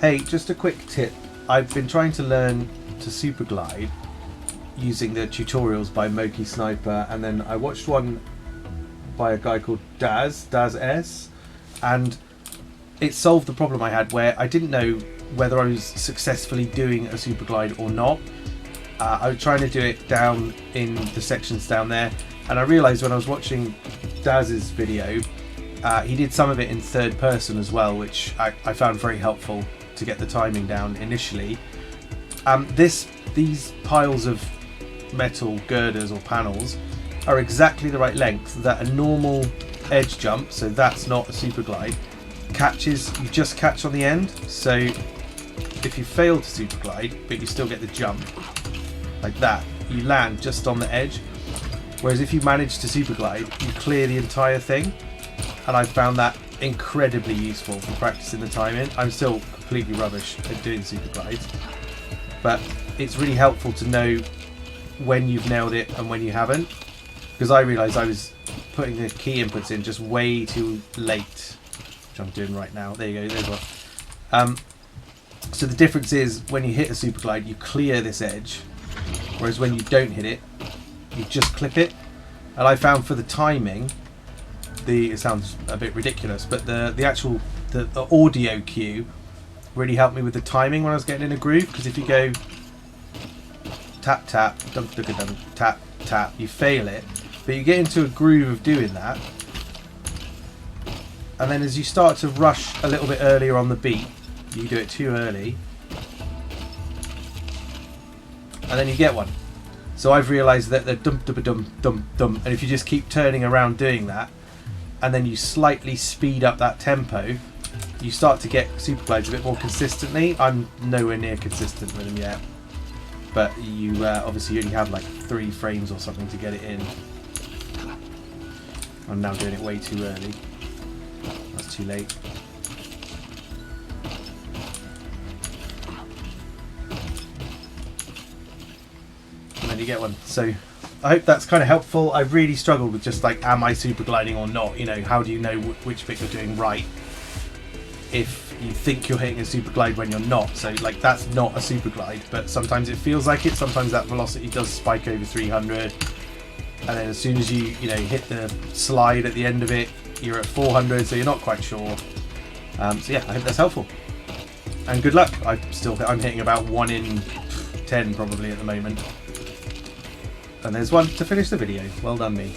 Hey, just a quick tip. I've been trying to learn to Superglide using the tutorials by Moki Sniper, and then I watched one by a guy called Daz S, and it solved the problem I had where I didn't know whether I was successfully doing a Superglide or not. I was trying to do it down in the sections down there, and I realised when I was watching Daz's video, he did some of it in third person as well, which I found very helpful to get the timing down initially. These piles of metal girders or panels are exactly the right length that a normal edge jump, so that's not a Superglide, catches. You just catch on the end, so if you fail to Superglide but you still get the jump like that, you land just on the edge, whereas if you manage to Superglide you clear the entire thing, and I found that incredibly useful for practicing the timing. I'm still completely rubbish at doing Superglides, but it's really helpful to know when you've nailed it and when you haven't, because I realised I was putting the key inputs in just way too late, which I'm doing right now. There you go, there's one. So the difference is when you hit a Superglide you clear this edge, whereas when you don't hit it you just clip it. And I found for the timing, it sounds a bit ridiculous, but the actual audio cue really helped me with the timing when I was getting in a groove, because if you go tap tap dum dum dum tap tap, you fail it, but you get into a groove of doing that, and then as you start to rush a little bit earlier on the beat, you do it too early and then you get one. So I've realised that the dum dum dum dum dum, and if you just keep turning around doing that and then you slightly speed up that tempo, you start to get Superglides a bit more consistently. I'm nowhere near consistent with them yet, but you obviously only have like 3 frames or something to get it in. I'm now doing it way too early. That's too late. And then you get one. So I hope that's kind of helpful. I really struggled with just like, am I Supergliding or not? You know, how do you know which bit you're doing right if you think you're hitting a Superglide when you're not? So like, that's not a Superglide, but sometimes it feels like it. Sometimes that velocity does spike over 300, and then as soon as you hit the slide at the end of it, you're at 400, so you're not quite sure. So yeah, I hope that's helpful, and good luck. I'm hitting about 1 in 10 probably at the moment. And there's one to finish the video. Well done me.